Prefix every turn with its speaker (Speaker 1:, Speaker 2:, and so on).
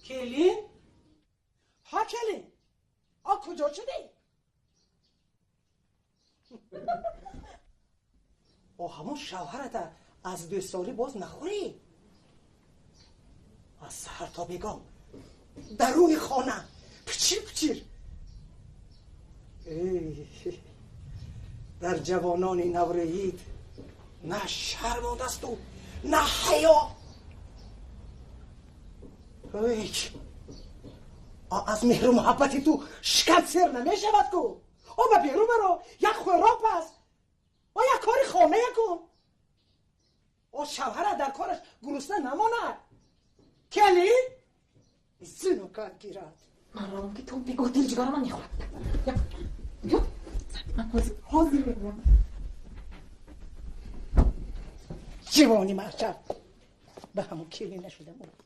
Speaker 1: کلین؟ ها کلین کجا شدی؟ همون شوهرت از 2 سالی باز نخوری؟ از سحر تا بگم درون خانه پچیر در جوانان نورهید نه شرم دست و نه حیا. از مهر و محبتی تو شکل سر نمیشود کو. با بیرو برو یک خوراک پس یک کاری خانه کن. شوهر در کارش گرسنه نماند. کلی زنو کار گیرد.
Speaker 2: مرام که تو بگو دل جگار من نخورد. یا من حاضر بگم
Speaker 1: جوانی مرچب به همون کلی نشده مرد.